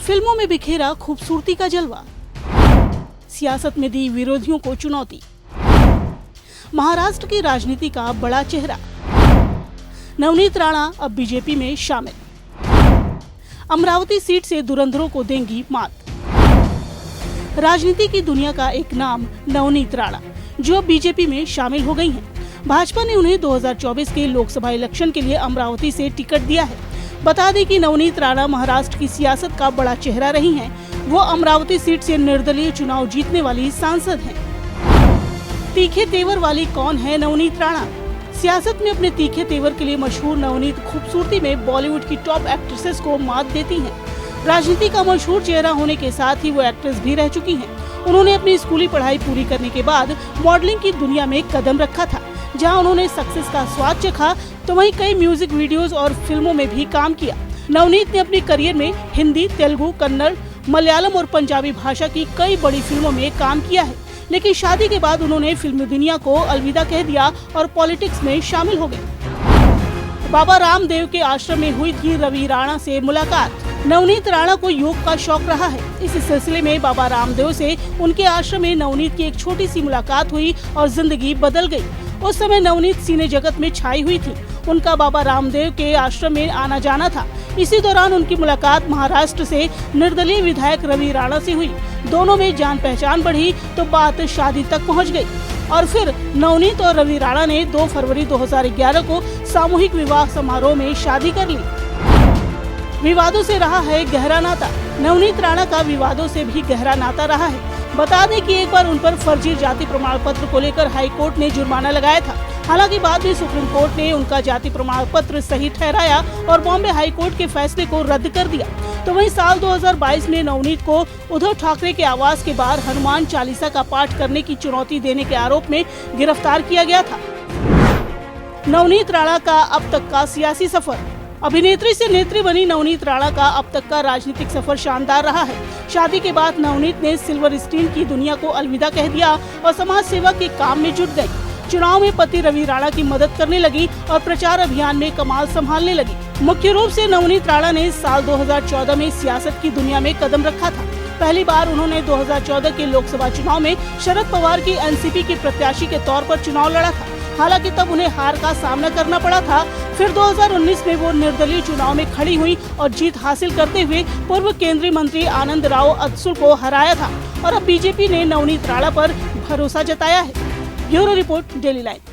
फिल्मों में बिखेरा खूबसूरती का जलवा, सियासत में दी विरोधियों को चुनौती, महाराष्ट्र की राजनीति का बड़ा चेहरा, नवनीत राणा अब बीजेपी में शामिल, अमरावती सीट से धुरंधरों को देंगी मात। राजनीति की दुनिया का एक नाम नवनीत राणा, जो अब बीजेपी में शामिल हो गई हैं। भाजपा ने उन्हें 2024 के लोकसभा इलेक्शन के लिए अमरावती से टिकट दिया है। बता दें कि नवनीत राणा महाराष्ट्र की सियासत का बड़ा चेहरा रही हैं। वो अमरावती सीट से निर्दलीय चुनाव जीतने वाली सांसद हैं। तीखे तेवर वाली कौन है नवनीत राणा? सियासत में अपने तीखे तेवर के लिए मशहूर नवनीत खूबसूरती में बॉलीवुड की टॉप एक्ट्रेसेस को मात देती हैं। राजनीति का मशहूर चेहरा होने के साथ ही वो एक्ट्रेस भी रह चुकी हैं। उन्होंने अपनी स्कूली पढ़ाई पूरी करने के बाद मॉडलिंग की दुनिया में कदम रखा था, जहां उन्होंने सक्सेस का स्वाद चखा, तो वहीं कई म्यूजिक वीडियोस और फिल्मों में भी काम किया। नवनीत ने अपनी करियर में हिंदी, तेलुगु, कन्नड़, मलयालम और पंजाबी भाषा की कई बड़ी फिल्मों में काम किया है, लेकिन शादी के बाद उन्होंने फिल्मी दुनिया को अलविदा कह दिया और पॉलिटिक्स में शामिल हो गए। बाबा रामदेव के आश्रम में हुई थी रवि राणा से मुलाकात। नवनीत राणा को योग का शौक रहा है। इस सिलसिले में बाबा रामदेव से उनके आश्रम में नवनीत की एक छोटी सी मुलाकात हुई और जिंदगी बदल गई। उस समय नवनीत सिने जगत में छाई हुई थी। उनका बाबा रामदेव के आश्रम में आना जाना था। इसी दौरान उनकी मुलाकात महाराष्ट्र से निर्दलीय विधायक रवि राणा से हुई। दोनों में जान पहचान बढ़ी तो बात शादी तक पहुंच गई और फिर नवनीत और रवि राणा ने 2 फरवरी 2011 को सामूहिक विवाह समारोह में शादी कर ली। विवादों से रहा है गहरा नाता। नवनीत राणा का विवादों से भी गहरा नाता रहा है। बता दें कि एक बार उन पर फर्जी जाति प्रमाण पत्र को लेकर हाई कोर्ट ने जुर्माना लगाया था। हालांकि बाद में सुप्रीम कोर्ट ने उनका जाति प्रमाण पत्र सही ठहराया और बॉम्बे हाई कोर्ट के फैसले को रद्द कर दिया। तो वहीं साल 2022 में नवनीत को उद्धव ठाकरे के आवास के बाहर हनुमान चालीसा का पाठ करने की चुनौती देने के आरोप में गिरफ्तार किया गया था। नवनीत राणा का अब तक का सियासी सफर। अभिनेत्री से नेत्री बनी नवनीत राणा का अब तक का राजनीतिक सफर शानदार रहा है। शादी के बाद नवनीत ने सिल्वर स्क्रीन की दुनिया को अलविदा कह दिया और समाज सेवा के काम में जुट गई। चुनाव में पति रवि राणा की मदद करने लगी और प्रचार अभियान में कमाल संभालने लगी। मुख्य रूप से नवनीत राणा ने साल 2014 में सियासत की दुनिया में कदम रखा था। पहली बार उन्होंने 2014 के लोकसभा चुनाव में शरद पवार की एनसीपी के प्रत्याशी के तौर पर चुनाव लड़ा था। हालांकि तब उन्हें हार का सामना करना पड़ा था। फिर 2019 में वो निर्दलीय चुनाव में खड़ी हुई और जीत हासिल करते हुए पूर्व केंद्रीय मंत्री आनंद राव अदसुल को हराया था और अब बीजेपी ने नवनीत राणा पर भरोसा जताया है। Bureau report, daily line.